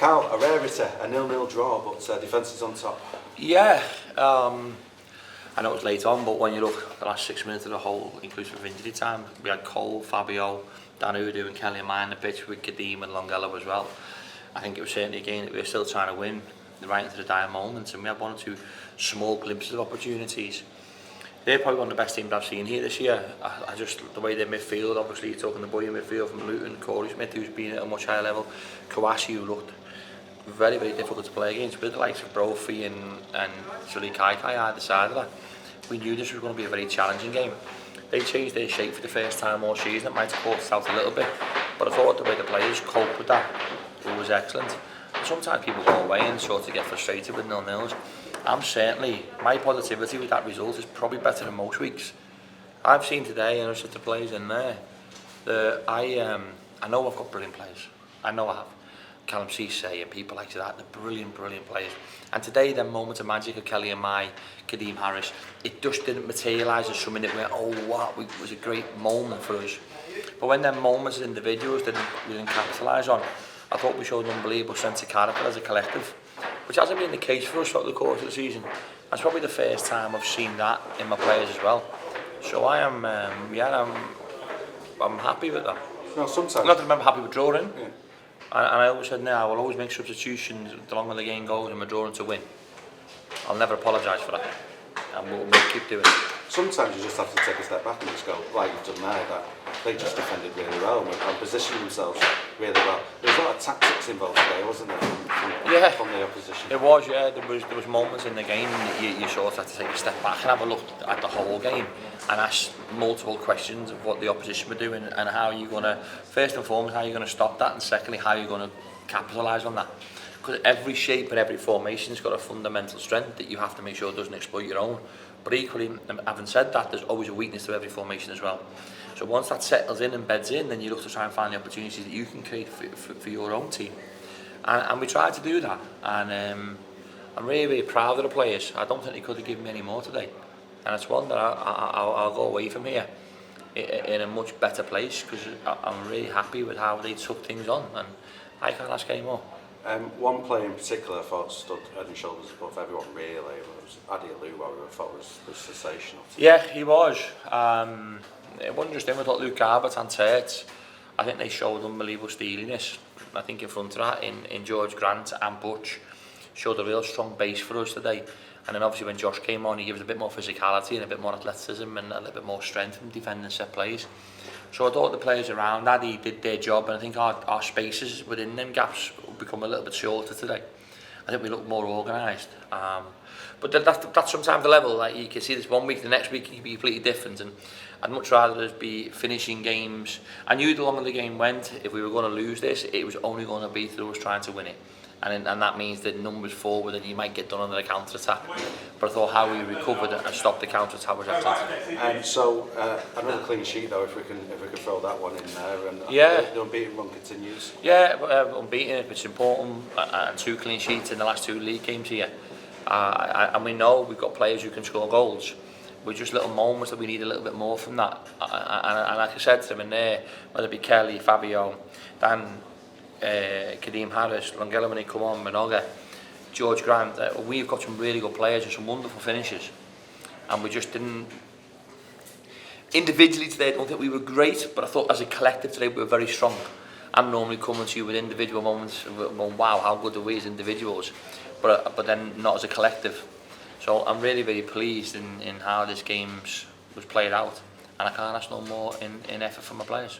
Karl, a rarity, a 0-0 draw, but defence is on top. Yeah, I know it was late on, but when you look at the last 6 minutes of the whole, inclusive of injury time, we had Cole, Fabio, Dan Udu and Kelly and Mine on the pitch with Kadeem and Longello as well. I think it was certainly a game that we were still trying to win right into the dire moments, and we had one or two small glimpses of opportunities. They're probably one of the best teams I've seen here this year. I just, the way their midfield, obviously you're talking the boy in midfield from Luton, Corey Smith who's been at a much higher level, Kawasi who looked very, very difficult to play against, with the likes of Brophy and Sully Kaikai either side of that. We knew this was going to be a very challenging game. They changed their shape for the first time all season. It might have caught us out a little bit, but I thought the way the players coped with that was excellent. Sometimes people go away and sort of get frustrated with 0-0s. I'm certainly, my positivity with that result is probably better than most weeks. I've seen today, and I said to players in there, I know I've got brilliant players. I know I have. Callum Cisse and people like that, they're brilliant, brilliant players. And today, the moment of magic of Kelly and Mai, Kadeem Harris, it just didn't materialise as something that went, oh wow, it was a great moment for us. But when them moments as individuals we didn't capitalise on, I thought we showed an unbelievable sense of character as a collective, which hasn't been the case for us throughout the course of the season. That's probably the first time I've seen that in my players as well. So I am, I'm happy with that. No, sometimes. Not that I'm happy with drawing. Yeah. And I always said, no, I will always make substitutions the longer the game goes and we're drawing to win. I'll never apologise for that. And we'll keep doing it. Sometimes you just have to take a step back and just go, like you've done there, that they just defended really well and positioned themselves really well. There was a lot of tactics involved today, wasn't there, from the opposition? It was, yeah. There was moments in the game that you sort of had to take a step back and have a look at the whole game and ask multiple questions of what the opposition were doing and how you're going to, first and foremost, how you're going to stop that, and secondly, how you're going to capitalise on that. Because every shape and every formation has got a fundamental strength that you have to make sure doesn't exploit your own. But equally, having said that, there's always a weakness to every formation as well. So once that settles in and beds in, then you look to try and find the opportunities that you can create for your own team. And we tried to do that. And I'm really, really proud of the players. I don't think they could have given me any more today. And it's one that I'll go away from here in a much better place, because I'm really happy with how they took things on. And I can't ask any more. One player in particular I thought stood head and shoulders above everyone really, was Adi Alu, who I thought was sensational. Yeah, he was. It wasn't just him, I thought Luke Garbett and Tate, I think they showed unbelievable steeliness. I think in front of that, in George Grant and Butch, showed a real strong base for us today. And then obviously when Josh came on, he gave us a bit more physicality and a bit more athleticism and a little bit more strength from defending set plays. So I thought the players around Adi did their job, and I think our spaces within them gaps will become a little bit shorter today. I think we look more organised. But that's sometimes the level. Like you can see this one week, the next week can be completely different. And I'd much rather us be finishing games. I knew the longer the game went, if we were going to lose this, it was only going to be through us trying to win it. And that means that numbers forward and you might get done on the counter-attack. But I thought how we recovered and stopped the counter-attack was excellent. And so another clean sheet though, if we can throw that one in there, and the unbeaten run continues. Yeah, unbeaten, it's important, and 2 clean sheets in the last 2 league games here. And we know we've got players who can score goals. With just little moments that we need a little bit more from that. And like I said to them in there, whether it be Kelly, Fabio, Dan, Kadeem Harris, Longello when they come on, Minoga, George Grant, we've got some really good players and some wonderful finishes, and we just didn't. Individually today, I don't think we were great, but I thought as a collective today we were very strong. I'm normally coming to you with individual moments, going, wow, how good are we as individuals, but then not as a collective. So I'm really, very pleased in how this game was played out, and I can't ask no more in effort from my players.